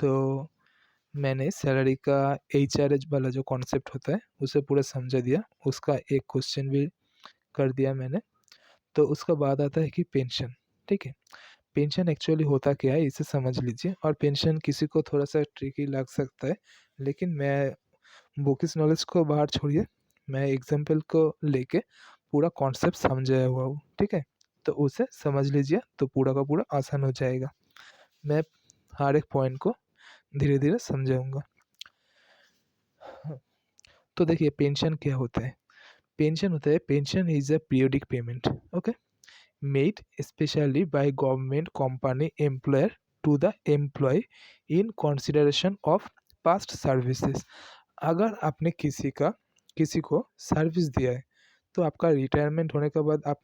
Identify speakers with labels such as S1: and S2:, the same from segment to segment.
S1: तो मैंने सैलरी का एचआरएच वाला जो कॉन्सेप्ट होता है उसे पूरा समझा दिया, उसका एक क्वेश्चन भी कर दिया मैंने। तो उसका बाद आता है कि पेंशन, ठीक है। पेंशन एक्चुअली होता क्या है इसे समझ लीजिए। और पेंशन किसी को थोड़ा सा ट्रिकी लग सकता है, लेकिन मैं बुकिश नॉलेज को बाहर छोड़िए, मैं एग्जाम्पल को लेके पूरा कॉन्सेप्ट समझाया हुआ हूँ, ठीक है। तो उसे समझ लीजिए तो पूरा का पूरा आसान हो जाएगा। मैं हर एक पॉइंट को धीरे धीरे समझाऊंगा। तो देखिए पेंशन क्या होता है। पेंशन होता है, pension is a periodic payment, okay, made specially by government company employer to the employee in consideration of past services. अगर आपने किसी को सर्विस दिया है तो आपका रिटायरमेंट होने के बाद आप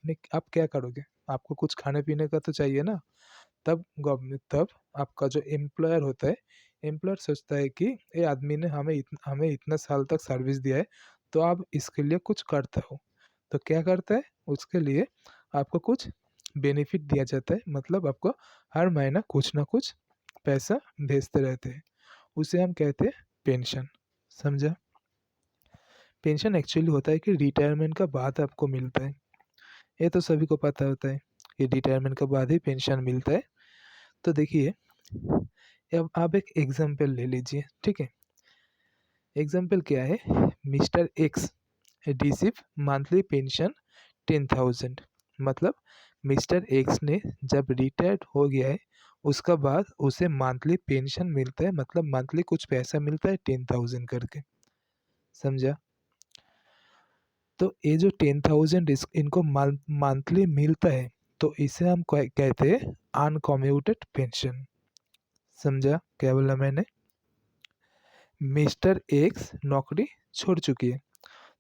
S1: क्या करोगे, आपको कुछ खाने पीने का तो चाहिए ना। तब आपका जो एम्प्लॉयर होता है, एम्प्लॉयर सोचता है कि ये आदमी ने हमें इतना साल तक सर्विस दिया है, तो आप इसके लिए कुछ करता हो। तो क्या करता है, उसके लिए आपको कुछ बेनिफिट दिया जाता है, मतलब आपको हर महीना कुछ ना कुछ पैसा भेजते रहते हैं, उसे हम कहते हैं पेंशन। समझा। पेंशन एक्चुअली होता है कि रिटायरमेंट का बाद आपको मिलता है, ये तो सभी को पता होता है कि रिटायरमेंट के बाद ही पेंशन मिलता है। तो देखिए अब आप एक एग्जाम्पल ले लीजिए, ठीक है। एग्जाम्पल क्या है, mister x receive monthly pension 10,000। मतलब मिस्टर एक्स ने जब रिटायर्ड हो गया है उसका बाद उसे मंथली पेंशन मिलता है, मतलब मंथली कुछ पैसा मिलता है 10,000 करके। समझा। तो ये जो 10,000 इनको मंथली मिलता है, तो इसे हम कहते हैं अनकम्यूटेड पेंशन। समझा क्या बोला मैंने। मिस्टर एक्स नौकरी छोड़ चुकी है,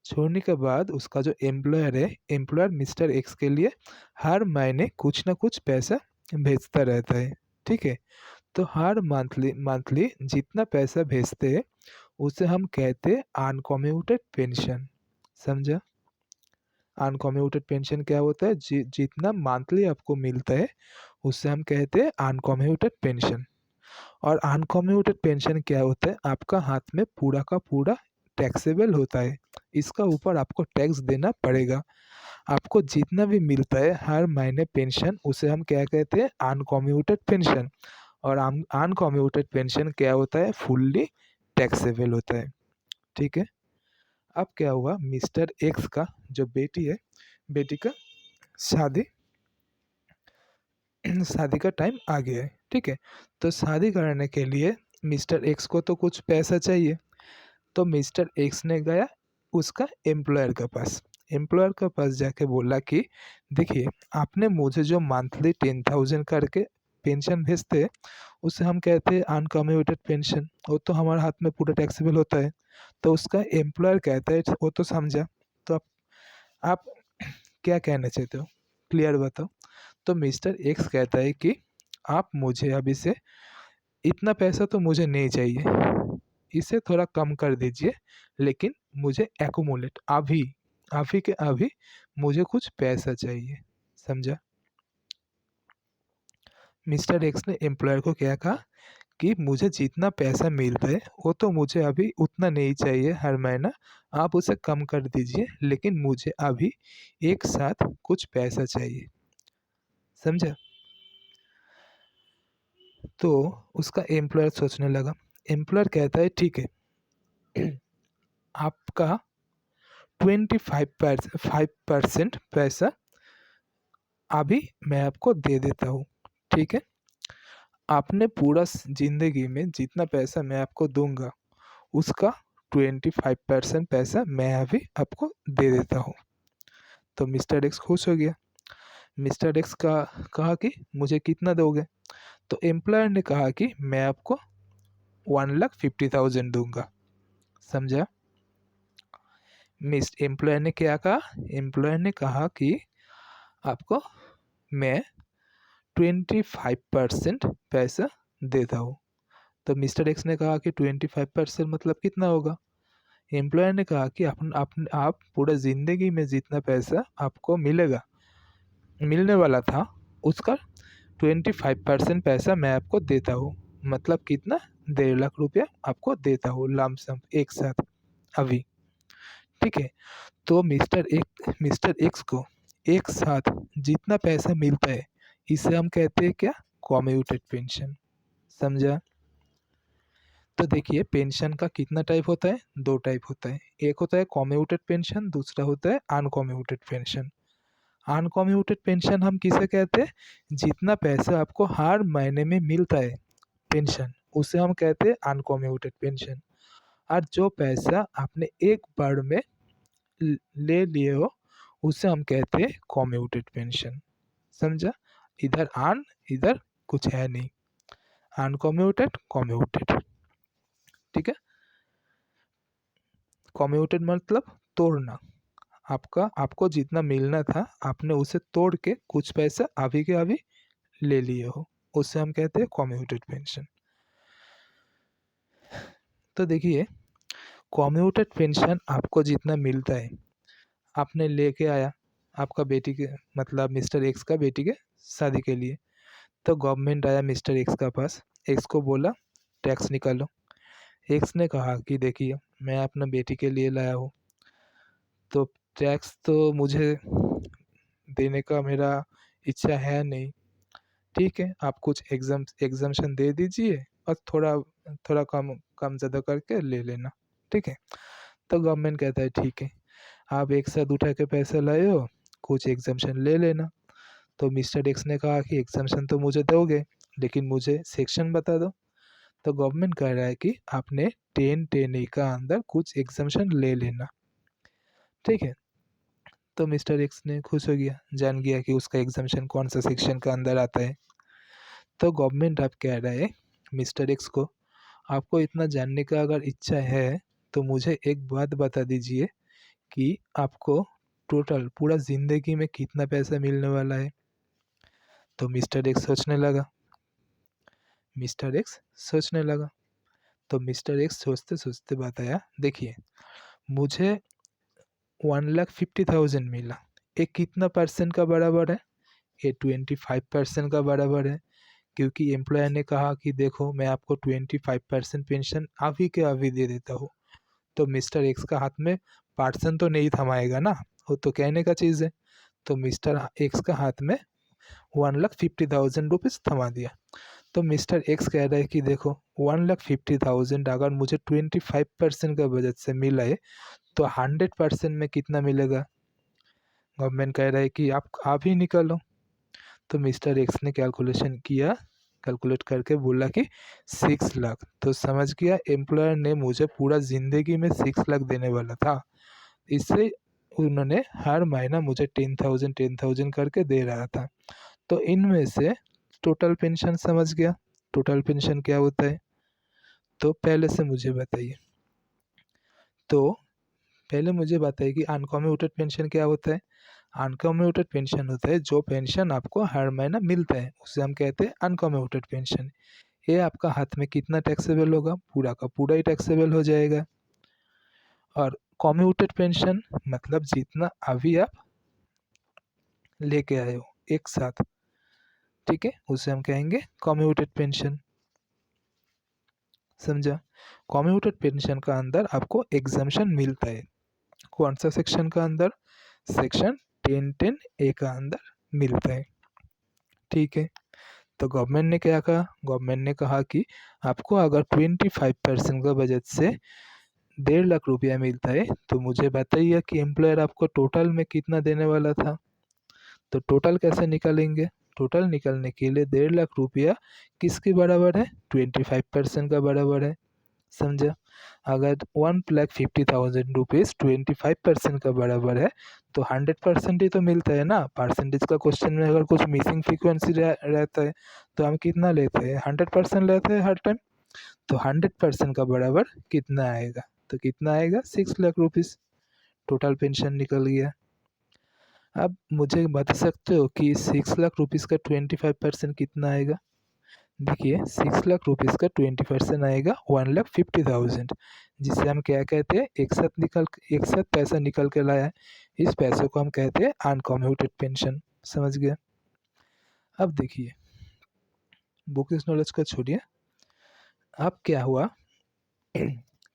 S1: छोड़ने के बाद उसका जो एम्प्लॉयर है, एम्प्लॉयर मिस्टर एक्स के लिए हर महीने कुछ ना कुछ पैसा भेजता रहता है, ठीक है। तो हर मंथली मंथली जितना पैसा भेजते हैं उसे हम कहते हैं अनकम्यूटेड पेंशन। समझा। अनकम्यूटेड पेंशन क्या होता है, जितना मंथली आपको मिलता है उससे हम कहते हैं अनकम्यूटेड पेंशन। और अनकम्यूटेड पेंशन क्या होता है, आपका हाथ में पूरा का पूरा टैक्सेबल होता है, इसका ऊपर आपको टैक्स देना पड़ेगा। आपको जितना भी मिलता है हर महीने पेंशन, उसे हम क्या कहते हैं अनकम्यूटेड पेंशन। और अनकम्यूटेड पेंशन क्या होता है, फुल्ली टैक्सेबल होता है, ठीक है। अब क्या हुआ, मिस्टर एक्स का जो बेटी है, बेटी का शादी शादी का टाइम आ गया है, ठीक है। तो शादी कराने के लिए मिस्टर एक्स को तो कुछ पैसा चाहिए, तो मिस्टर एक्स ने गया उसका एम्प्लॉयर के पास जाके बोला कि देखिए आपने मुझे जो मंथली 10,000 करके पेंशन भेजते हैं उसे हम कहते हैं अनकम्यूटेड पेंशन, वो तो हमारे हाथ में पूरा टैक्सेबल होता है। तो उसका एम्प्लॉयर कहता है वो तो समझा। तो आप क्या कहना चाहते हो, क्लियर बताओ। तो मिस्टर एक्स कहता है कि आप मुझे अभी से इतना पैसा तो मुझे नहीं चाहिए, इसे थोड़ा कम कर दीजिए, लेकिन मुझे एक्यूमुलेट अभी अभी के अभी मुझे कुछ पैसा चाहिए। समझा। मिस्टर एक्स ने एम्प्लॉयर को क्या कहा कि मुझे जितना पैसा मिलता है वो तो मुझे अभी उतना नहीं चाहिए हर महीना, आप उसे कम कर दीजिए, लेकिन मुझे अभी एक साथ कुछ पैसा चाहिए। समझा। तो उसका एम्प्लॉयर सोचने लगा, एम्प्लॉयर कहता है ठीक है आपका 25% पैसा अभी मैं आपको दे देता हूँ, ठीक है। आपने पूरा जिंदगी में जितना पैसा मैं आपको दूंगा उसका 25% पैसा मैं अभी आपको दे देता हूँ। तो मिस्टर एक्स खुश हो गया। मिस्टर एक्स का कहा कि मुझे कितना दोगे। तो एम्प्लॉयर ने कहा कि मैं आपको 1,50,000 दूंगा। समझा। एम्प्लॉयर ने क्या कहा, एम्प्लॉयर ने कहा कि आपको मैं 25% पैसा देता हूँ। तो मिस्टर एक्स ने कहा कि 25% मतलब कितना होगा। एम्प्लॉयर ने कहा कि आप पूरा ज़िंदगी में जितना पैसा आपको मिलने वाला था उसका 25% पैसा मैं आपको देता हूँ, मतलब कितना, 1.5 लाख रुपया आपको देता हूँ लमसम एक साथ अभी। ठीक है, तो मिस्टर एक्स को एक साथ जितना पैसा मिलता है इसे हम कहते हैं क्या, कम्यूटेड पेंशन। समझा? तो देखिए पेंशन का कितना टाइप होता है, 2 टाइप होता है। एक होता है कम्यूटेड पेंशन, दूसरा होता है अनकम्यूटेड पेंशन। अनकम्यूटेड पेंशन हम किसे कहते हैं, जितना पैसा आपको हर महीने में मिलता है पेंशन, उसे हम कहते हैं अनकम्यूटेड पेंशन। और जो पैसा आपने एक बार में ले लिए हो उसे हम कहते हैं कम्यूटेड पेंशन। समझा? इधर अन, इधर कुछ है नहीं, अनकम्यूटेड कम्यूटेड। ठीक है, कम्यूटेड मतलब तोड़ना, आपको जितना मिलना था आपने उसे तोड़ के कुछ पैसा अभी के अभी ले लिए हो, उसे हम कहते हैं कम्यूटेड पेंशन। तो देखिए कम्यूटेड पेंशन आपको जितना मिलता है, आपने लेके आया आपका बेटी के, मतलब मिस्टर एक्स का बेटी के शादी के लिए, तो गवर्नमेंट आया मिस्टर एक्स का पास, एक्स को बोला टैक्स निकालो। एक्स ने कहा कि देखिए मैं अपना बेटी के लिए लाया हूँ, तो टैक्स तो मुझे देने का मेरा इच्छा है नहीं। ठीक है, आप कुछ एग्जाम्शन दे दीजिए और थोड़ा थोड़ा कम कम ज़्यादा करके ले लेना। ठीक है, तो गवर्नमेंट कहता है ठीक है, आप एक साथ उठा के पैसे लाए हो, कुछ एग्जाम्शन ले लेना। तो मिस्टर एक्स ने कहा कि एग्जाम्शन तो मुझे दोगे लेकिन मुझे सेक्शन बता दो। तो गवर्नमेंट कह रहा है कि आपने 10(10)(a) का अंदर कुछ एग्जाम्शन ले लेना। ठीक है, तो मिस्टर एक्स ने खुश हो गया, जान गया कि उसका एग्जाम्शन कौन सा सेक्शन का अंदर आता है। तो गवर्नमेंट आप कह रहा है मिस्टर एक्स को, आपको इतना जानने का अगर इच्छा है तो मुझे एक बात बता दीजिए कि आपको टोटल पूरा ज़िंदगी में कितना पैसा मिलने वाला है। तो मिस्टर एक्स सोचने लगा। तो मिस्टर एक्स सोचते सोचते बताया, देखिए मुझे 1,50,000 मिला, ये कितना परसेंट का बराबर है, ये 25% का बराबर है। क्योंकि एम्प्लॉयर ने कहा कि देखो मैं आपको 25% पेंशन अभी के अभी दे देता हूँ, तो मिस्टर एक्स का हाथ में पार्सन तो नहीं थमाएगा ना, वो तो कहने का चीज़ है। तो मिस्टर एक्स का हाथ में 1,50,000 रुपीज़ थमा दिया। तो मिस्टर एक्स कह रहा है कि देखो 1,50,000 अगर मुझे 25% का बजट से मिला है तो 100% में कितना मिलेगा। गवर्नमेंट कह रहा है कि आप ही निकालो। तो मिस्टर एक्स ने कैलकुलेशन किया, कैलकुलेट करके बोला कि 6 लाख। तो समझ गया एम्प्लॉयर ने मुझे पूरा ज़िंदगी में 6 लाख देने वाला था, इससे उन्होंने हर महीना मुझे 10,000 करके दे रहा था। तो इनमें से टोटल पेंशन समझ गया, टोटल पेंशन क्या होता है। तो पहले से मुझे बताइए, तो पहले मुझे बताइए कि अनकम्यूटेड पेंशन क्या होता है। अनकम्यूटेड पेंशन होता है जो पेंशन आपको हर महीना मिलता है, उसे हम कहते हैं अनकम्यूटेड पेंशन। ये आपका हाथ में कितना टैक्सेबल होगा, पूरा का पूरा ही टैक्सेबल हो जाएगा। और कम्यूटेड पेंशन मतलब जितना अभी आप लेके आए हो एक साथ, ठीक है, उसे हम कहेंगे कम्यूटेड पेंशन। समझा? कम्यूटेड पेंशन का अंदर आपको एग्जम्पशन मिलता है, कौन सा सेक्शन का अंदर, सेक्शन 10(10)(a) का अंदर मिलता है। ठीक है, तो गवर्नमेंट ने क्या कहा, गवर्नमेंट ने कहा कि आपको अगर 25% का बजट से 1.5 लाख रुपया मिलता है तो मुझे बताइए कि एम्प्लॉयर आपको टोटल में कितना देने वाला था। तो टोटल कैसे निकालेंगे, टोटल निकालने के लिए 1.5 लाख रुपया किसके बराबर है, 25% का बराबर है। समझा? अगर 1,50,000 रुपीज़ 25% का बराबर है तो 100% ही तो मिलता है ना। परसेंटेज का क्वेश्चन में अगर कुछ मिसिंग फ्रीक्वेंसी रहता है तो हम कितना लेते हैं, 100% लेते हैं हर टाइम। तो 100% का बराबर कितना आएगा, तो कितना आएगा, 6 लाख रुपीज़। टोटल पेंशन निकल गया। अब मुझे बता सकते हो कि 6 लाख रुपीज़ का 25% कितना आएगा। देखिए 6 लाख रुपीज़ का 20% आएगा 1,50,000, जिसे हम क्या कहते हैं, एक साथ पैसा निकल के लाया है, इस पैसे को हम कहते हैं अनकम्यूटेड पेंशन। समझ गए? अब देखिए बुकिश नॉलेज को छोड़िए, अब क्या हुआ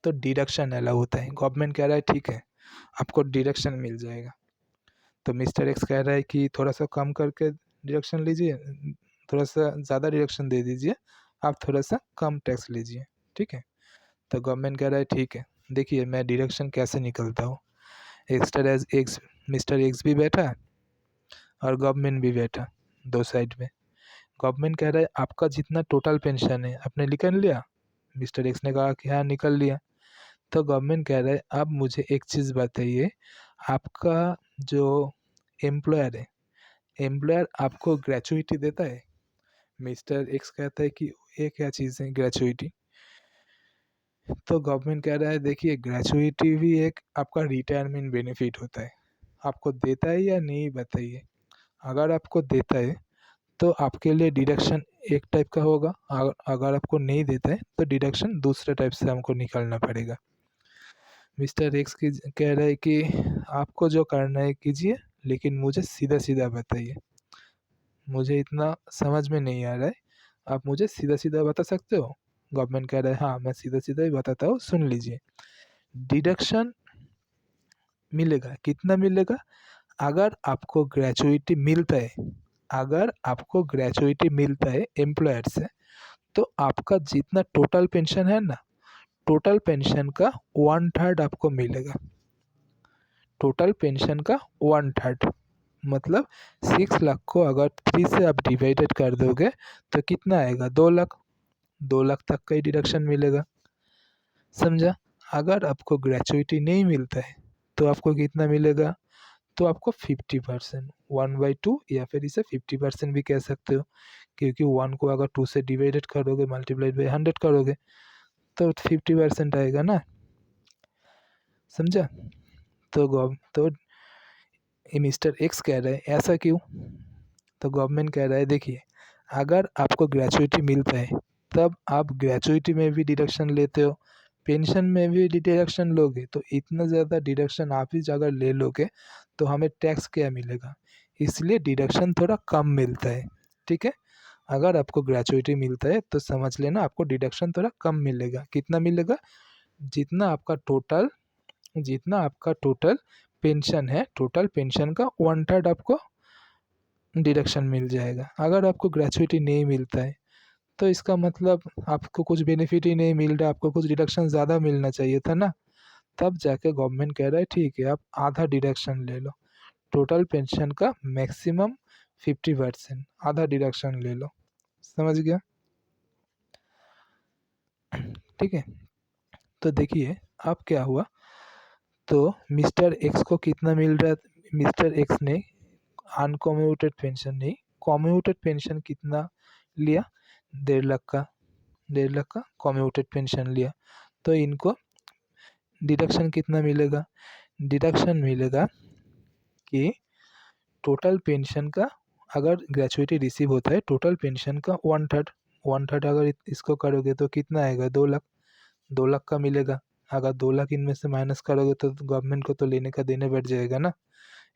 S1: तो डिडक्शन अलाउ होता है, गवर्नमेंट कह रहा है ठीक है आपको डिडक्शन मिल जाएगा, तो मिस्टर एक्स कह रहा है कि थोड़ा सा कम करके डिडक्शन लीजिए, थोड़ा सा ज़्यादा डिडक्शन दे दीजिए, आप थोड़ा सा कम टैक्स लीजिए, ठीक है। तो गवर्नमेंट कह रहा है ठीक है, देखिए मैं डिडक्शन कैसे निकलता हूँ। एक्स मिस्टर एक्स भी बैठा और गवर्नमेंट भी बैठा, दो साइड में। गवर्नमेंट कह रहा है आपका जितना टोटल पेंशन है आपने निकल लिया, मिस्टर एक्स ने कहा कि हाँ निकल लिया। तो गवर्नमेंट कह रहा है अब मुझे एक चीज़ बताइए, आपका जो एम्प्लॉयर है, एम्प्लॉयर आपको ग्रेचुइटी देता है। मिस्टर एक्स कहता है कि ये क्या चीज़ है ग्रेचुइटी। तो गवर्नमेंट कह रहा है देखिए ग्रेचुइटी भी एक आपका रिटायरमेंट बेनिफिट होता है, आपको देता है या नहीं बताइए। अगर आपको देता है तो आपके लिए डिडक्शन एक टाइप का होगा, अगर आपको नहीं देता है तो डिडक्शन दूसरे टाइप से हमको निकालना पड़ेगा। मिस्टर एक्स की कह रहा है कि आपको जो करना है कीजिए, लेकिन मुझे सीधा सीधा बताइए, मुझे इतना समझ में नहीं आ रहा है, आप मुझे सीधा सीधा बता सकते हो। गवर्नमेंट कह रहा है हाँ मैं सीधा सीधा ही बताता हूँ, सुन लीजिए। डिडक्शन मिलेगा, कितना मिलेगा, अगर आपको ग्रेचुइटी मिलता है, अगर आपको ग्रेचुइटी मिलता है एम्प्लॉयर से, तो आपका जितना टोटल पेंशन है ना, टोटल पेंशन का 1/3 आपको मिलेगा, टोटल पेंशन का 1/3। मतलब 6 लाख को अगर 3 से आप डिवाइडेड कर दोगे तो कितना आएगा, 2 लाख, 2 लाख तक का ही डिडक्शन मिलेगा, समझा। अगर आपको ग्रेचुइटी नहीं मिलता है तो आपको कितना मिलेगा, तो आपको 50%, 1/2 या फिर इसे 50% भी कह सकते हो, क्योंकि 1 को अगर 2 से डिवाइडेड करोगे मल्टीप्लाइड बाई 100 करोगे तो 50% आएगा ना, समझा। तो ये मिस्टर एक्स कह रहे हैं ऐसा क्यों। तो गवर्नमेंट कह रहा है देखिए अगर आपको ग्रेचुइटी मिलता है तब आप ग्रेचुइटी में भी डिडक्शन लेते हो, पेंशन में भी डिडक्शन लोगे, तो इतना ज़्यादा डिडक्शन आप ही अगर ले लोगे तो हमें टैक्स क्या मिलेगा, इसलिए डिडक्शन थोड़ा कम मिलता है, ठीक है। अगर आपको ग्रेचुइटी मिलता है तो समझ लेना आपको डिडक्शन थोड़ा कम मिलेगा, कितना मिलेगा, जितना आपका टोटल, जितना आपका टोटल पेंशन है, टोटल पेंशन का 1/3 आपको डिडक्शन मिल जाएगा। अगर आपको ग्रेचुइटी नहीं मिलता है तो इसका मतलब आपको कुछ बेनिफिट ही नहीं मिल रहा, आपको कुछ डिडक्शन ज़्यादा मिलना चाहिए था ना। तब जाके गवर्नमेंट कह रहा है ठीक है आप आधा डिडक्शन ले लो, टोटल पेंशन का मैक्सिमम 50%, आधा डिडक्शन ले लो, समझ गया, ठीक है। तो देखिए अब क्या हुआ, तो मिस्टर एक्स को कितना मिल रहा है, मिस्टर एक्स ने अनकम्यूटेड पेंशन नहीं, कम्यूटेड पेंशन कितना लिया, 1.5 लाख का, 1.5 लाख का कम्यूटेड पेंशन लिया। तो इनको डिडक्शन कितना मिलेगा, डिडक्शन मिलेगा कि टोटल पेंशन का, अगर ग्रेचुइटी रिसीव होता है टोटल पेंशन का 1/3, 1/3 अगर इसको करोगे तो कितना आएगा, 2 लाख, 2 लाख का मिलेगा। अगर 2 लाख इनमें से माइनस करोगे तो गवर्नमेंट को तो लेने का देने बैठ जाएगा ना,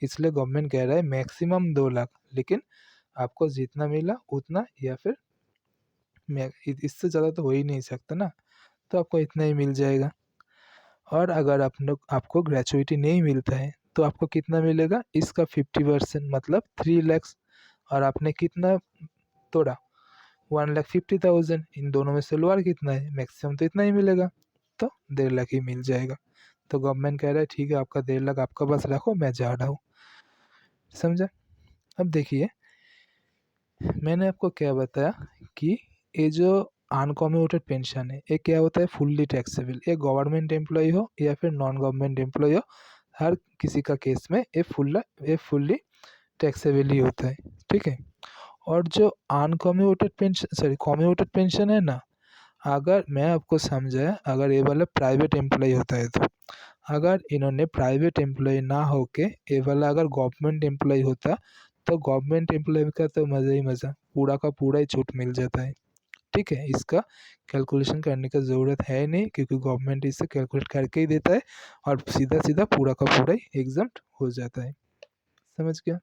S1: इसलिए गवर्नमेंट कह रहा है मैक्सिमम 2 लाख, लेकिन आपको जितना मिला उतना, या फिर इससे ज़्यादा तो हो ही नहीं सकता ना, तो आपको इतना ही मिल जाएगा। और अगर आप लोग आपको ग्रेचुइटी नहीं मिलता है तो आपको कितना मिलेगा, इसका 50% मतलब 3 लाख, और आपने कितना तोड़ा, 1,50,000, इन दोनों में से लोअर कितना है, मैक्सिमम तो इतना ही मिलेगा, तो 1.5 लाख ही मिल जाएगा। तो गवर्नमेंट कह रहा है ठीक है आपका 1.5 लाख आपका बस रखो मैं जा रहा हूँ, समझा। अब देखिए मैंने आपको क्या बताया कि ये जो अनकम्यूटेड पेंशन है ये क्या होता है, फुल्ली टैक्सेबल, ये गवर्नमेंट एम्प्लॉय हो या फिर नॉन गवर्नमेंट एम्प्लॉय हो, हर किसी का केस में ये फुल्ली टैक्सेबल ही होता है, ठीक है। और जो uncommuted pension, sorry commuted pension है ना, अगर मैं आपको समझाया, अगर ये वाला प्राइवेट एम्प्लॉय होता है तो, अगर इन्होंने प्राइवेट एम्प्लॉय ना होके ये वाला अगर गवर्नमेंट एम्प्लॉय होता तो गवर्नमेंट एम्प्लॉय का तो मज़ा ही मज़ा, पूरा का पूरा ही छूट मिल जाता है, ठीक है। इसका कैलकुलेशन करने का ज़रूरत है नहीं, क्योंकि गवर्नमेंट इसे कैलकुलेट करके ही देता है और सीधा सीधा पूरा का पूरा ही एग्जम्प्ट हो जाता है, समझ गया।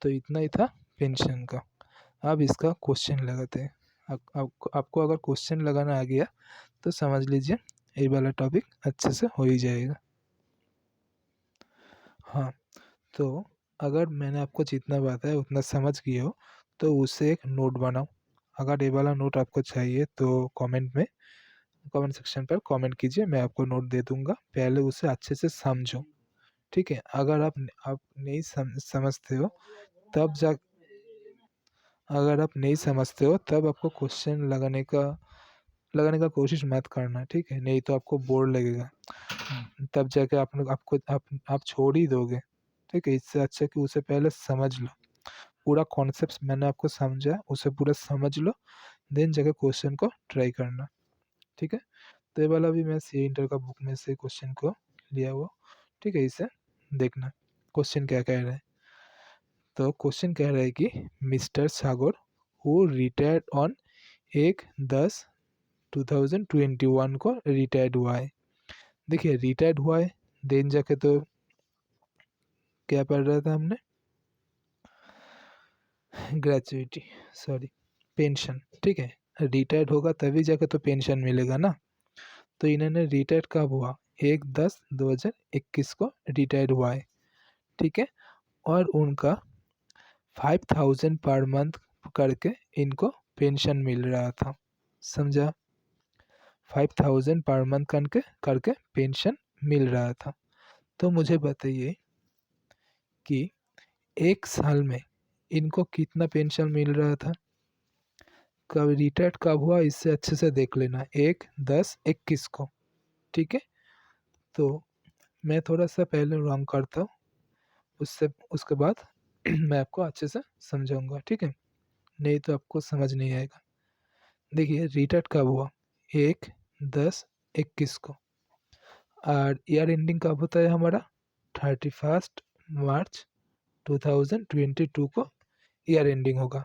S1: तो इतना ही था पेंशन का। अब इसका क्वेश्चन लगाते हैं। आपको अगर क्वेश्चन लगाना आ गया तो समझ लीजिए ये वाला टॉपिक अच्छे से हो ही जाएगा। हाँ, तो अगर मैंने आपको जितना बताया उतना समझ गए हो तो उससे एक नोट बनाओ। अगर ये वाला नोट आपको चाहिए तो कमेंट सेक्शन पर कमेंट कीजिए, मैं आपको नोट दे दूंगा। पहले उसे अच्छे से समझो, ठीक है। अगर आप नहीं समझते हो तब जा अगर आप नहीं समझते हो तब आपको क्वेश्चन लगाने का कोशिश मत करना, ठीक है, नहीं तो आपको बोर लगेगा। तब जाके आप लोग आपको आप छोड़ ही दोगे, ठीक है। इससे अच्छा कि उसे पहले समझ लो, पूरा कॉन्सेप्ट मैंने आपको समझा उसे पूरा समझ लो, देन जाके क्वेश्चन को ट्राई करना, ठीक है। तो ये वाला भी मैं सी इंटर का बुक में से क्वेश्चन को लिया हुआ, ठीक है। इसे देखना क्वेश्चन क्या कह रहा है। तो क्वेश्चन कह रहा है कि mister Sagar who retired on 1/10/2021 को रिटायर्ड हुआ है। देखिए रिटायर्ड हुआ है, देन जाके तो क्या पढ़ रहा था हमने, ग्रेचुइटी, सॉरी, पेंशन, ठीक है। रिटायर्ड होगा तभी जाके तो पेंशन मिलेगा ना। तो इन्होंने रिटायर्ड कब हुआ, 1/10/2021 को रिटायर्ड हुआ है, ठीक है। और उनका 5000 पर मंथ करके इनको पेंशन मिल रहा था, समझा। 5000 पर मंथ करके पेंशन मिल रहा था। तो मुझे बताइए कि एक साल में इनको कितना पेंशन मिल रहा था, कब रिटायर्ड कब हुआ, इससे अच्छे से देख लेना, 1/10/21 को, ठीक है। तो मैं थोड़ा सा पहले रॉन्ग करता हूँ, उससे उसके बाद मैं आपको अच्छे से समझाऊंगा, ठीक है, नहीं तो आपको समझ नहीं आएगा। देखिए रिटायर्ड कब हुआ, 1/10/21 को, और ईयर एंडिंग कब होता है हमारा, 31 मार्च 2022 को ईयर एंडिंग होगा।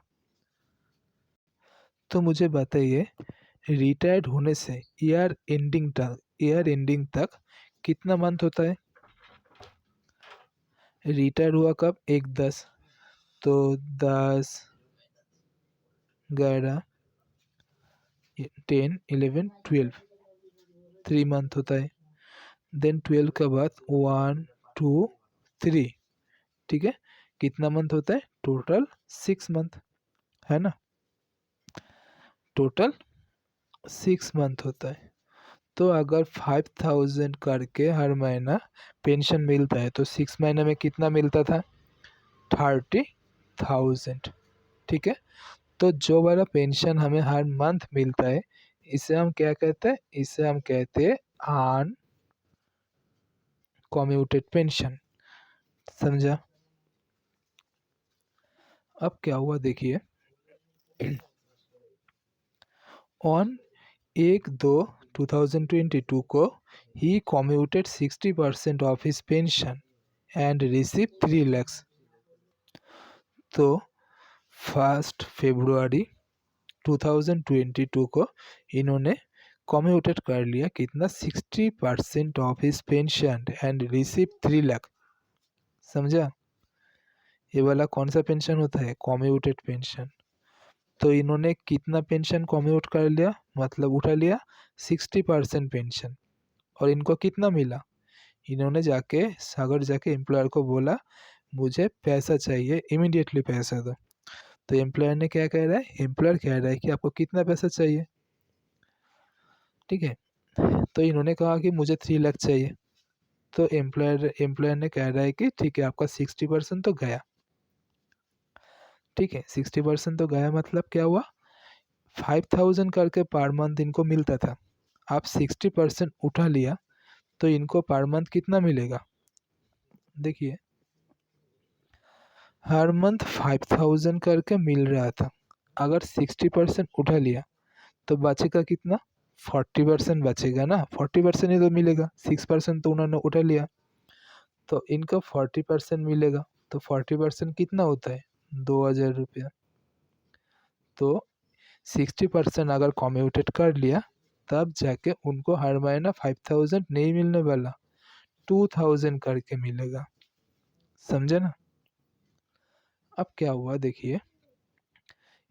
S1: तो मुझे बताइए रिटायर्ड होने से ईयर एंडिंग तक कितना मंथ होता है। रिटायर्ड हुआ कब, 1/10, तो 10, 11, 10, 11, 12, 3 मंथ होता है। देन 12 के बाद 1, 2, 3, ठीक है, कितना मंथ होता है, टोटल 6 मंथ, है ना, टोटल 6 मंथ होता है। तो अगर 5000 करके हर महीना पेंशन मिलता है तो 6 महीने में कितना मिलता था, 30,000, ठीक है। तो जो वाला पेंशन हमें हर मंथ मिलता है इसे हम क्या कहते हैं, इसे हम कहते हैं अनकम्यूटेड पेंशन, समझा। अब क्या हुआ देखिए, ऑन 1/2/2022 को ही commuted 60% of his pension and receive 3 lakhs। तो 1 फरवरी 2022 को इन्होंने कम्यूटेड कर लिया कितना, 60% of his pension and receive 3 lakh, समझा। ये वाला कौन सा पेंशन होता है, कम्यूटेड पेंशन। तो इन्होंने कितना पेंशन कम्यूट कर लिया, मतलब उठा लिया 60% पेंशन, और इनको कितना मिला, इन्होंने जाके सागर जाके एम्प्लॉयर को बोला मुझे पैसा चाहिए, इमीडिएटली पैसा दो। तो एम्प्लॉयर ने क्या कह रहा है, एम्प्लॉयर कह रहा है कि आपको कितना पैसा चाहिए, ठीक है। तो इन्होंने कहा कि मुझे 3 लाख चाहिए। तो एम्प्लॉयर ने कह रहा है कि ठीक है आपका 60% तो गया, ठीक है, 60% तो गया, मतलब क्या हुआ, 5000 करके पर मंथ इनको मिलता था, आप 60% उठा लिया तो इनको पर मंथ कितना मिलेगा, देखिए हर मंथ 5000 करके मिल रहा था, अगर 60% उठा लिया तो बचेगा कितना, 40% बचेगा ना, 40% ही तो मिलेगा, 6% तो उन्होंने उठा लिया, तो इनको 40% मिलेगा। तो 40% कितना होता है, 2000 रुपया। तो 60% अगर कम्यूटेड कर लिया तब जाके उनको हर महीना 5000 नहीं मिलने वाला, 2000 करके मिलेगा, समझे ना। अब क्या हुआ देखिए,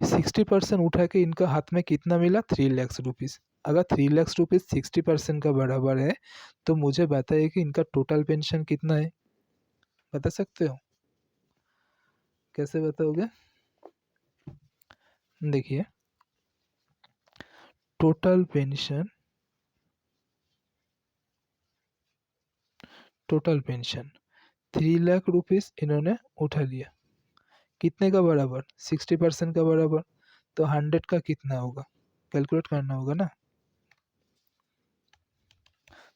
S1: 60% उठा के इनका हाथ में कितना मिला, 3 लाख रुपीज़। अगर 3 लाख रुपीज़ 60% का बराबर है तो मुझे बताइए कि इनका टोटल पेंशन कितना है, बता सकते हो? कैसे बताओगे? देखिए total pension, total pension 3 lakh rupees इन्होंने उठा लिया, कितने का बराबर, 60% का बराबर, तो 100 का कितना होगा, कैलकुलेट करना होगा ना।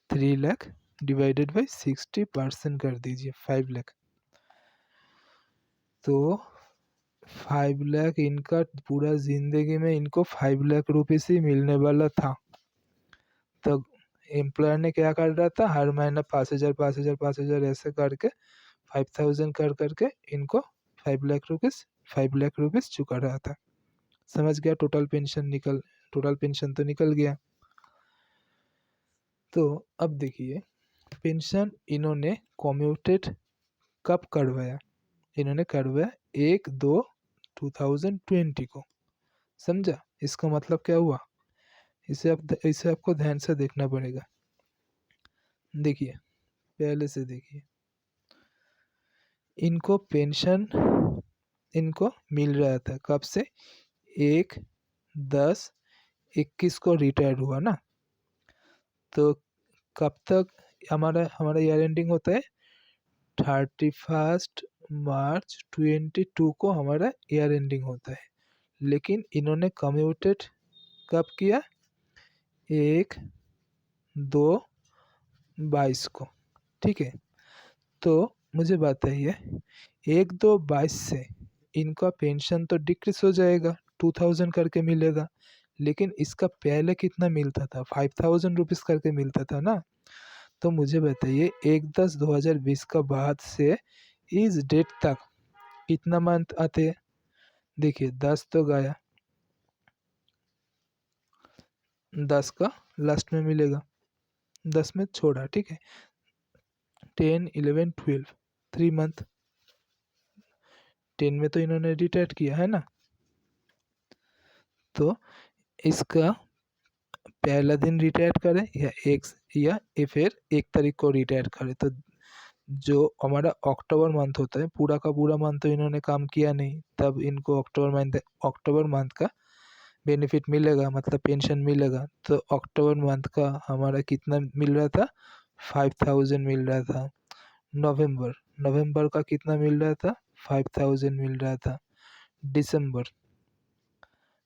S1: 3 लाख डिवाइडेड बाई 60% कर दीजिए, 5 लाख। तो 5 लाख इनका पूरा जिंदगी में इनको 5 लाख रुपीज़ ही मिलने वाला था। तो एम्प्लॉयर ने क्या कर रहा था, हर महीना 5,000 5,000 5,000 ऐसे करके 5,000 कर करके इनको 5 लाख रुपीज़ 5 लाख रुपीज़ चुका रहा था। समझ गया? टोटल पेंशन तो निकल गया। तो अब देखिए पेंशन इन्होंने कम्यूटेड कब करवाया, इन्होंने करवाया 1/2/2020 को। समझा? इसका मतलब क्या हुआ, इसे आपको ध्यान से देखना पड़ेगा। देखिए पहले से देखिए, इनको पेंशन इनको मिल रहा था कब से, 1/10/21 को रिटायर हुआ ना। तो कब तक हमारा हमारा ईयर एंडिंग होता है, 31 मार्च 2022 को हमारा ईयर एंडिंग होता है। लेकिन इन्होंने कम्यूटेड कब किया, 1/2/22 को, ठीक है। तो मुझे बताइए 1/2/22 से इनका पेंशन तो डिक्रीज हो जाएगा, 2000 करके मिलेगा, लेकिन इसका पहले कितना मिलता था, 5,000 रुपीज़ करके मिलता था ना। तो मुझे बताइए 1/10/2020 का बाद से इस डेट तक कितना मंथ आते हैं। देखिए 10 तो गया, 10 का लास्ट में मिलेगा, 10 में छोड़ा, ठीक है। 10 11 12 3 मंथ, 10 में तो इन्होंने रिटायर किया है ना। तो इसका पहला दिन रिटायर करें या फिर 1 तारीख को रिटायर करें, तो जो हमारा अक्टूबर मंथ होता है, पूरा का पूरा मंथ तो इन्होंने काम किया नहीं, तब इनको अक्टूबर मंथ का बेनिफिट मिलेगा, मतलब पेंशन मिलेगा। तो अक्टूबर मंथ का हमारा कितना मिल रहा था, 5,000 मिल रहा था। नवंबर का कितना मिल रहा था, 5,000 मिल रहा था।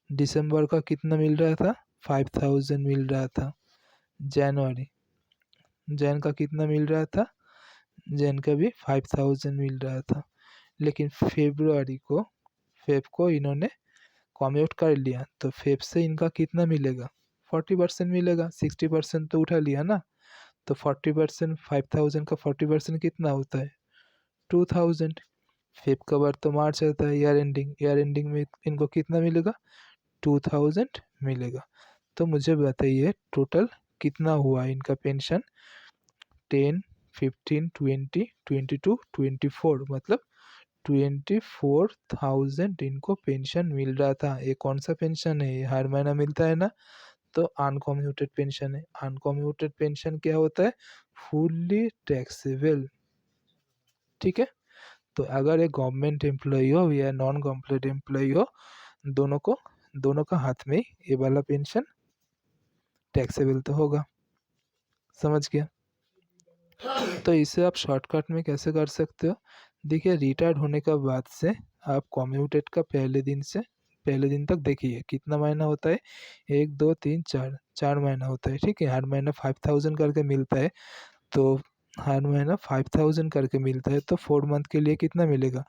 S1: दिसंबर का कितना मिल रहा था, 5,000 मिल रहा था। जैन का कितना मिल रहा था, जैन का भी 5,000 मिल रहा था। लेकिन फेब को इन्होंने कम्यूट कर लिया, तो फेब से इनका कितना मिलेगा, 40% मिलेगा, 60% तो उठा लिया ना। तो 40%, 5,000 का 40% कितना होता है, 2,000। फेब का बार तो मार्च आता है, ईयर एंडिंग में इनको कितना मिलेगा, 2,000 मिलेगा। तो मुझे बताइए टोटल कितना हुआ इनका पेंशन, 10 15 20 22 24, मतलब 24,000 इनको पेंशन मिल रहा था। ये कौन सा पेंशन है, ये हर महीना मिलता है ना। तो अनकम्यूटेड पेंशन है। अनकम्यूटेड पेंशन क्या होता है, फुल्ली टैक्सेबल, ठीक है। तो अगर एक गवर्नमेंट एम्प्लॉय हो या नॉन गवर्नमेंट एम्प्लॉय हो, दोनों का हाथ में ये वाला पेंशन टैक्सेबल तो होगा। समझ गया? तो इसे आप शॉर्टकट में कैसे कर सकते हो, देखिए रिटायर्ड होने का बाद से आप कम्यूटेड का पहले दिन तक देखिए कितना महीना होता है, 1 2 3 4 महीना होता है, ठीक है। हर महीना 5,000 करके मिलता है, तो हर महीना 5,000 करके मिलता है, तो 4 मंथ के लिए कितना मिलेगा,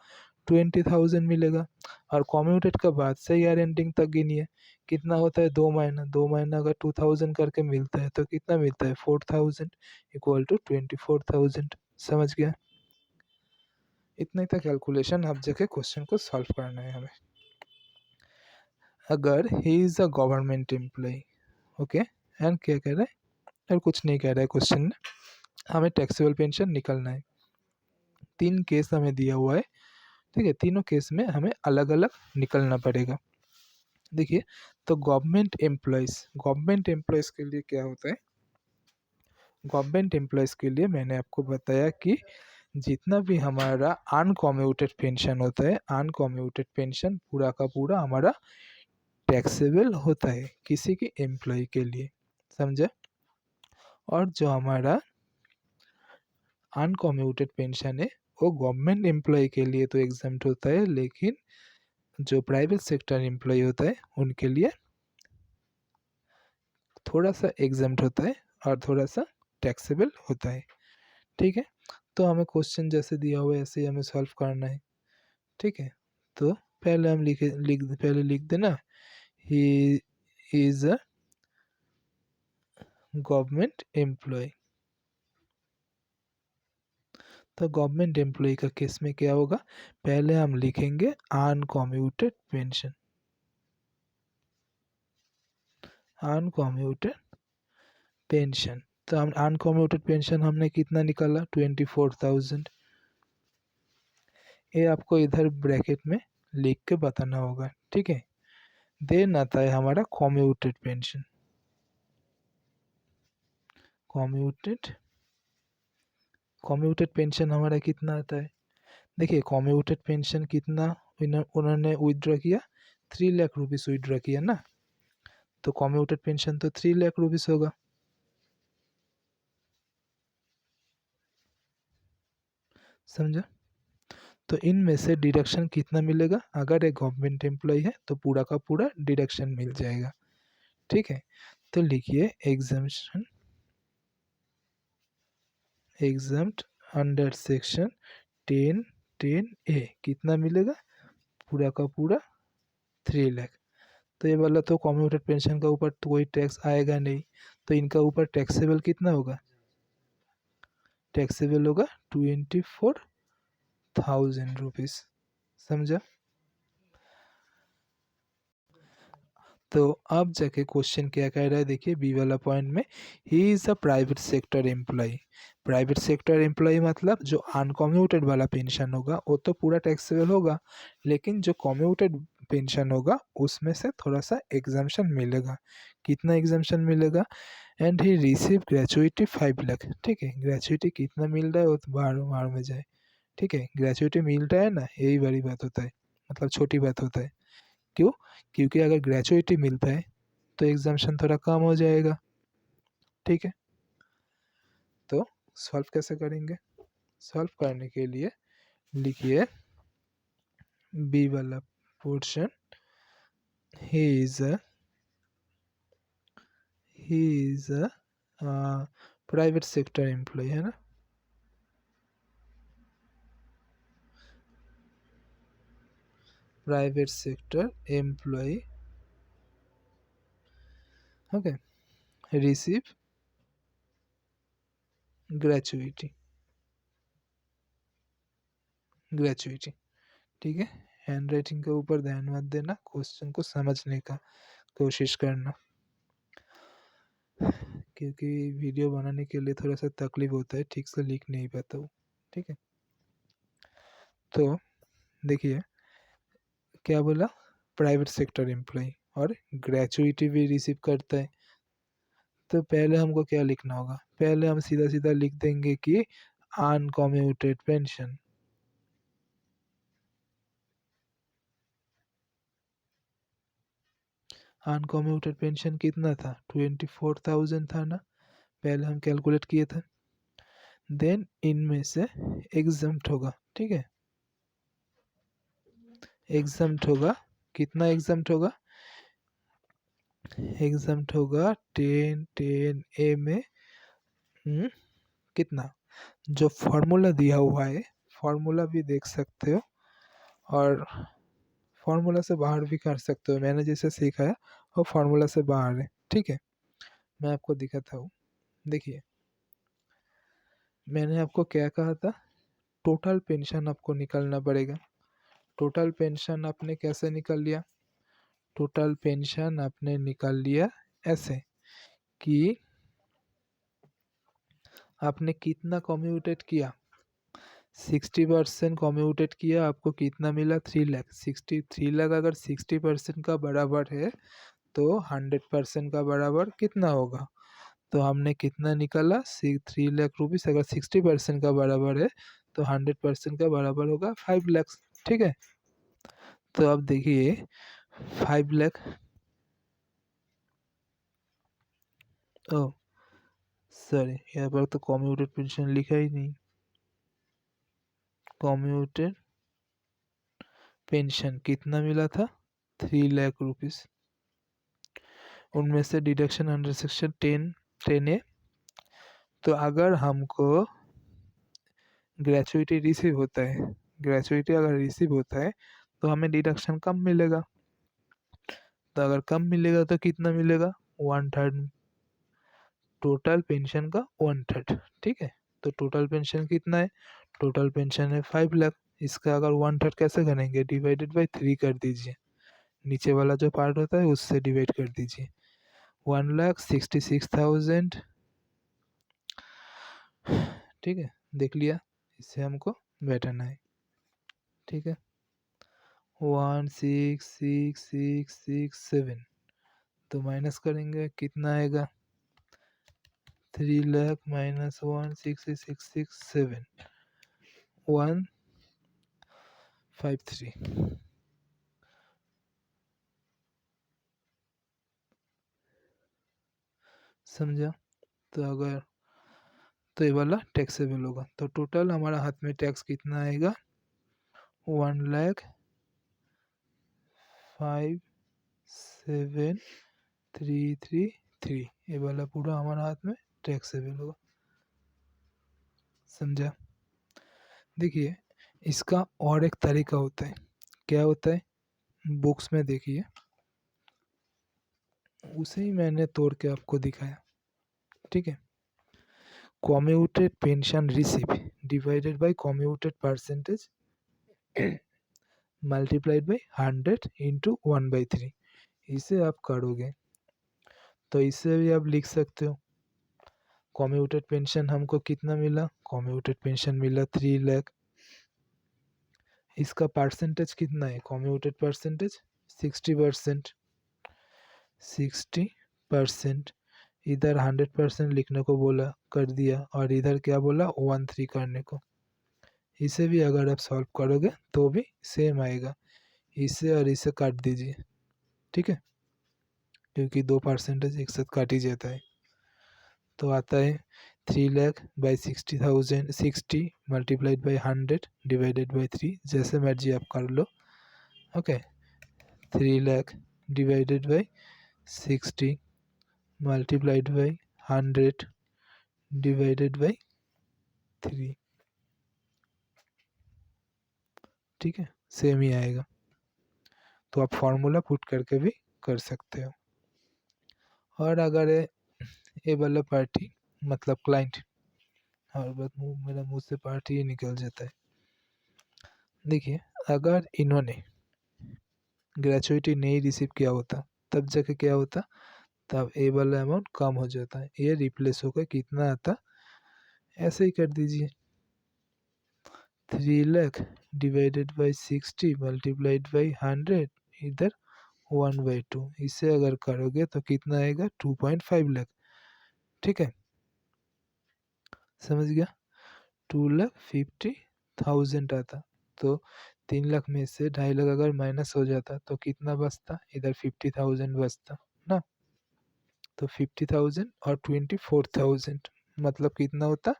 S1: 20,000 मिलेगा। और कम्यूटेड का बाद से ईयर एंडिंग तक गिनिए कितना होता है, 2 महीना अगर 2,000 करके मिलता है तो कितना मिलता है, 4,000 इक्वल टू 24,000। समझ गया? इतना ही था कैलकुलेशन, अब जाके क्वेश्चन को सॉल्व करना है हमें। अगर he is a government employee, okay, and क्या कह रहा है, और कुछ नहीं कह रहा है क्वेश्चन में, हमें टैक्सेबल पेंशन निकलना है। 3 केस हमें दिया हुआ है, ठीक है। तीनों केस में हमें अलग अलग निकलना पड़ेगा। देखिए, तो गवर्नमेंट एम्प्लॉयज़ के लिए क्या होता है, गवर्नमेंट एम्प्लॉयज़ के लिए मैंने आपको बताया कि जितना भी हमारा अनकम्यूटेड पेंशन होता है, अनकम्यूटेड पेंशन पूरा का पूरा हमारा टैक्सेबल होता है किसी के एम्प्लॉय के लिए, समझे। और जो हमारा अनकम्यूटेड पेंशन है वो गवर्नमेंट एम्प्लॉय के लिए तो एग्जम्प्ट होता है, लेकिन जो प्राइवेट सेक्टर एम्प्लॉय होता है उनके लिए थोड़ा सा एग्जम्प्ट होता है और थोड़ा सा टैक्सेबल होता है। ठीक है, तो हमें क्वेश्चन जैसे दिया हुआ है ऐसे ही हमें सॉल्व करना है। ठीक है, तो पहले हम पहले लिख देना, he is a government employee. तो गवर्नमेंट एम्प्लॉय का केस में क्या होगा, पहले हम लिखेंगे अनकम्यूटेड पेंशन, अनकम्यूटेड पेंशन। तो हम अनकम्यूटेड पेंशन हमने कितना निकाला, 24,000। ये आपको इधर ब्रैकेट में लिख के बताना होगा। ठीक है, देन आता है हमारा commuted pension. Commuted commuted pension हमारा कितना आता है, देखिए कम्यूटेड पेंशन कितना उन्होंने विथड्रॉ किया, 3 लाख रुपीज़ विथड्रॉ किया ना, तो कम्यूटेड पेंशन तो 3 लाख रुपीज़ होगा। समझा। तो इनमें से डिडक्शन कितना मिलेगा, अगर एक गवर्नमेंट एम्प्लॉय है तो पूरा का पूरा डिडक्शन मिल जाएगा। ठीक है, तो लिखिए exemption, exempt under section 10(10)(a) कितना मिलेगा, पूरा का पूरा 3 लाख। तो ये वाला तो कम्यूटेड पेंशन का ऊपर तो कोई टैक्स आएगा नहीं, तो इनका ऊपर टैक्सेबल कितना होगा, टैक्सेबल होगा 24,000 रुपीज़। समझा। तो अब जाके क्वेश्चन क्या कह रहा है, देखिए बी वाला पॉइंट में, he is a private sector employee. Private sector employee मतलब जो अनकम्यूटेड वाला पेंशन होगा वो तो पूरा टैक्सेबल होगा, लेकिन जो कम्यूटेड पेंशन होगा उसमें से थोड़ा सा एग्जाम्पशन मिलेगा। कितना एग्जाम्पशन मिलेगा, and he receive gratuity 5 lakh. ठीक है, ग्रेचुइटी कितना मिल रहा है वो तो बाहर बाहर में जाए। ठीक है, ग्रेचुइटी मिल रहा है ना, यही बड़ी बात होता है, मतलब छोटी बात होता है। क्यों, क्योंकि अगर ग्रेचुइटी मिलता है तो एग्जाम्पशन थोड़ा कम हो जाएगा। ठीक है, तो सॉल्व कैसे करेंगे, सॉल्व करने के लिए लिखिए बी वाला portion, he is a private sector employee, है ना, private sector employee. Okay, receive gratuity, gratuity. ठीक है, हैंड राइटिंग के ऊपर ध्यान मत देना, क्वेश्चन को समझने का कोशिश करना, क्योंकि वीडियो बनाने के लिए थोड़ा सा तकलीफ होता है, ठीक से लिख नहीं पाता हूँ। ठीक है, तो देखिए क्या बोला, प्राइवेट सेक्टर एम्प्लॉय और ग्रेचुइटी भी रिसीव करता है। तो पहले हमको क्या लिखना होगा, पहले हम सीधा सीधा लिख देंगे कि अनकम्यूटेड पेंशन, अनकम्यूटेड पेंशन कितना था, 24,000 था ना, पहले हम कैलकुलेट किए थे। देन इनमें से एग्जम्प्ट होगा। ठीक है, एग्जम्प्ट होगा, कितना एग्जम्प्ट होगा, एग्जम्प्ट होगा 10(10)(a) में कितना, जो फॉर्मूला दिया हुआ है, फॉर्मूला भी देख सकते हो और फॉर्मूला से बाहर भी कर सकते हो, मैंने जैसे सीखा है वो फार्मूला से बाहर है। ठीक है, मैं आपको दिखाता हूँ। देखिए मैंने आपको क्या कहा था, टोटल पेंशन आपको निकालना पड़ेगा। टोटल पेंशन आपने कैसे निकाल लिया, टोटल पेंशन आपने निकाल लिया ऐसे कि आपने कितना कम्यूटेट किया, 60% कम्यूटेट किया, आपको कितना मिला 3 लाख। 63 लाख अगर 60% का बराबर है तो 100% का बराबर कितना होगा? तो हमने कितना निकाला 3 लाख रुपीस। अगर 60% का बराबर है तो 100% का बराबर होगा 5 लाख। ठीक है, तो अब देखिए 5 लाख, ओ सॉरी यहाँ पर तो कम्यूटेड पेंशन लिखा ही नहीं। कम्यूटेड पेंशन कितना मिला था 3 लाख रुपीस। उनमें से डिडक्शन अंडर सेक्शन 10A। तो अगर हमको ग्रेचुइटी रिसीव होता है, ग्रेचुइटी अगर रिसीव होता है तो हमें डिडक्शन कम मिलेगा। तो अगर कम मिलेगा तो कितना मिलेगा 1/3, टोटल पेंशन का 1/3। ठीक है, तो टोटल पेंशन कितना है? टोटल पेंशन है 5 लाख। इसका अगर 1/3 कैसे करेंगे? डिवाइडेड बाई 3 कर दीजिए, नीचे वाला जो पार्ट होता है उससे डिवाइड कर दीजिए। 1,66,000। ठीक है, देख लिया, इससे हमको बैठाना है। ठीक है, 1,66,667 तो माइनस करेंगे कितना आएगा 3 लाख माइनस 1,66,667 153। समझा? तो अगर तो ये वाला टैक्सेबल होगा। तो टोटल हमारा हाथ में टैक्स कितना आएगा 1,05,7,333। ये वाला पूरा हमारा हाथ में टैक्सेबल होगा। समझा? देखिए इसका और एक तरीका होता है। क्या होता है? बुक्स में देखिए, उसे ही मैंने तोड़ के आपको दिखाया। ठीक है, commuted pension receive divided by commuted percentage multiplied by 100 into 1/3। इसे आप करोगे तो इसे भी आप लिख सकते हो। कम्यूटेड पेंशन हमको कितना मिला? कम्यूटेड पेंशन मिला 3 लाख। इसका परसेंटेज कितना है? Commuted percentage 60%। 60%, इधर 100% लिखने को बोला, कर दिया, और इधर क्या बोला 1/3 करने को। इसे भी अगर आप सॉल्व करोगे तो भी सेम आएगा। इसे और इसे काट दीजिए। ठीक है, क्योंकि 2% एक साथ काट ही जाता है। तो आता है 3 lakh by 60,000, 60 multiplied by 100 divided by 3। जैसे मर्जी आप कर लो। Okay, 3 lakh divided by 60 multiplied by 100 divided by 3। ठीक है, सेम ही आएगा। तो आप फॉर्मूला पुट करके भी कर सकते हो। और अगर ये वाला पार्टी मतलब क्लाइंट, और बात मेरा मुंह से पार्टी ही निकल जाता है। देखिए अगर इन्होंने ग्रेचुइटी नहीं रिसीव किया होता तब जाके क्या होता, तब ए वाला अमाउंट कम हो जाता है, ये रिप्लेस होकर कितना आता, ऐसे ही कर दीजिए 3 lakh divided by 60 multiplied by 100 इधर 1/2। इसे अगर करोगे तो कितना आएगा 2.5 लाख। ठीक है, समझ गया? 2,50,000 आता। तो 3 लाख में से 2.5 लाख अगर माइनस हो जाता तो कितना बचता? इधर 50,000 बचता ना। तो 50,000 और 24,000 मतलब कितना होता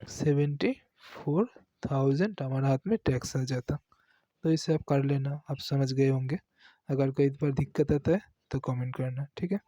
S1: 74,000 हमारा हाथ में टैक्स आ जाता। तो इसे आप कर लेना, आप समझ गए होंगे। अगर कोई बार दिक्कत आता है तो कमेंट करना। ठीक है।